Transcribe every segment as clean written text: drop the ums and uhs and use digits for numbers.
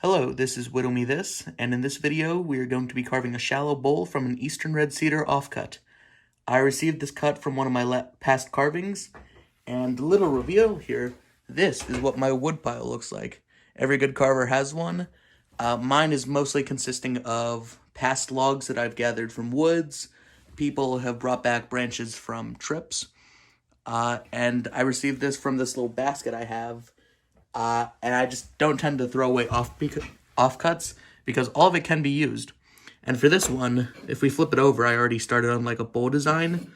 Hello, this is Whittle Me This, and in this video we are going to be carving a shallow bowl from an eastern red cedar offcut. I received this cut from one of my past carvings, and little reveal here, this is what my wood pile looks like. Every good carver has one. Mine is mostly consisting of past logs that I've gathered from woods. People have brought back branches from trips, and I received this from this little basket I have. And I just don't tend to throw away offcuts because all of it can be used. And for this one, if we flip it over, I already started on like a bowl design.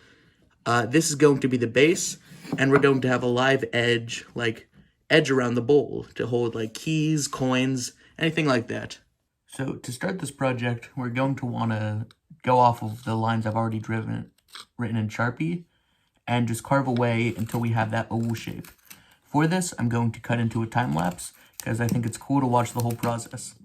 This is going to be the base, and we're going to have a live edge, like edge around the bowl to hold like keys, coins, anything like that. So to start this project, we're going to want to go off of the lines I've already written in Sharpie, and just carve away until we have that oval shape. For this, I'm going to cut into a time lapse because I think it's cool to watch the whole process.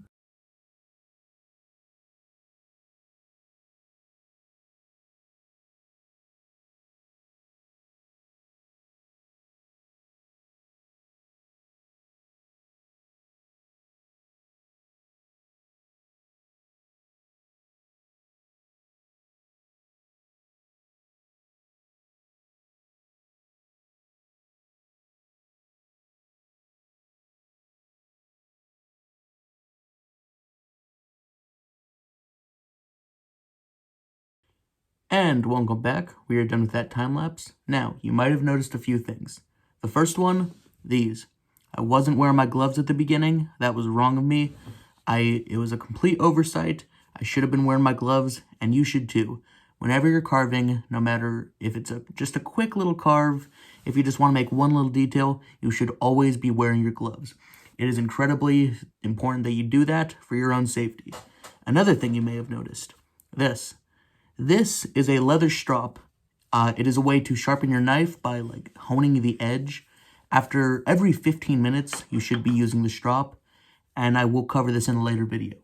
And welcome back. We are done with that time lapse. Now, you might have noticed a few things. The first one, these. I wasn't wearing my gloves at the beginning. That was wrong of me. It was a complete oversight. I should have been wearing my gloves, and you should too. Whenever you're carving, no matter if it's just a quick little carve, if you just want to make one little detail, you should always be wearing your gloves. It is incredibly important that you do that for your own safety. Another thing you may have noticed, this. This is a leather strop. It is a way to sharpen your knife by like honing the edge. After every 15 minutes, you should be using the strop, and I will cover this in a later video.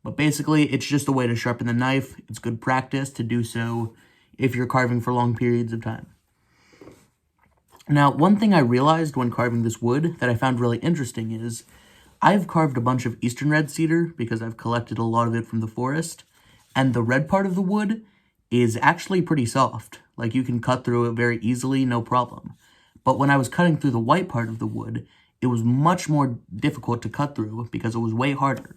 But basically, it's just a way to sharpen the knife. It's good practice to do so if you're carving for long periods of time. Now, one thing I realized when carving this wood that I found really interesting is I've carved a bunch of eastern red cedar because I've collected a lot of it from the forest, and the red part of the wood is actually pretty soft. Like, you can cut through it very easily, no problem. But when I was cutting through the white part of the wood, it was much more difficult to cut through because it was way harder.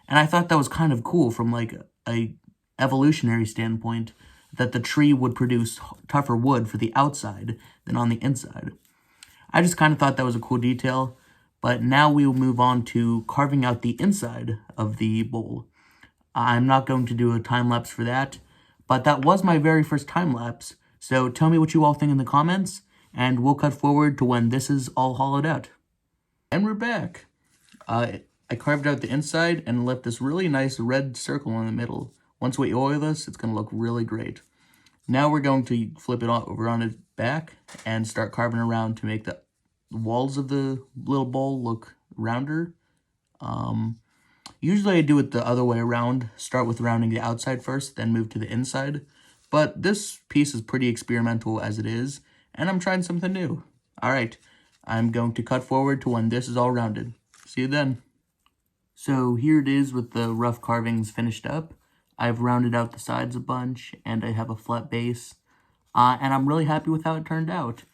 And I thought that was kind of cool from like a evolutionary standpoint, that the tree would produce tougher wood for the outside than on the inside. I just kind of thought that was a cool detail, but now we will move on to carving out the inside of the bowl. I'm not going to do a time lapse for that, but that was my very first time lapse. So tell me what you all think in the comments, and we'll cut forward to when this is all hollowed out. And we're back. I carved out the inside and left this really nice red circle in the middle. Once we oil this, it's going to look really great. Now we're going to flip it over on its back and start carving around to make the walls of the little bowl look rounder. Usually I do it the other way around, start with rounding the outside first, then move to the inside. But this piece is pretty experimental as it is, and I'm trying something new. Alright, I'm going to cut forward to when this is all rounded. See you then. So here it is with the rough carvings finished up. I've rounded out the sides a bunch, and I have a flat base. And I'm really happy with how it turned out.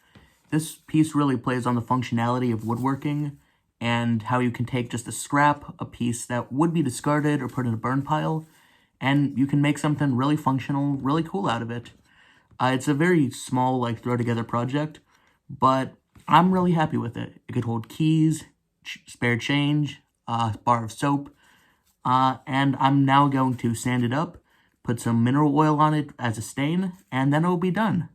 This piece really plays on the functionality of woodworking, and how you can take just a scrap, a piece that would be discarded or put in a burn pile, and you can make something really functional, really cool out of it. It's a very small, like, throw-together project, but I'm really happy with it. It could hold keys, spare change, a bar of soap, and I'm now going to sand it up, put some mineral oil on it as a stain, and then it'll be done.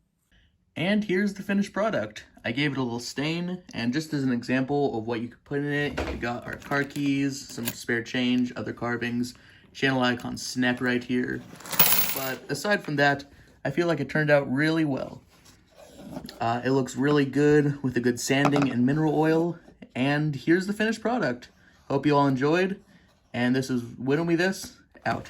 And here's the finished product. I gave it a little stain, and just as an example of what you could put in it, we got our car keys, some spare change, other carvings, channel icon snap right here. But aside from that, I feel like it turned out really well. It looks really good with a good sanding and mineral oil, and here's the finished product. Hope you all enjoyed, and this is Whittle Me This, out.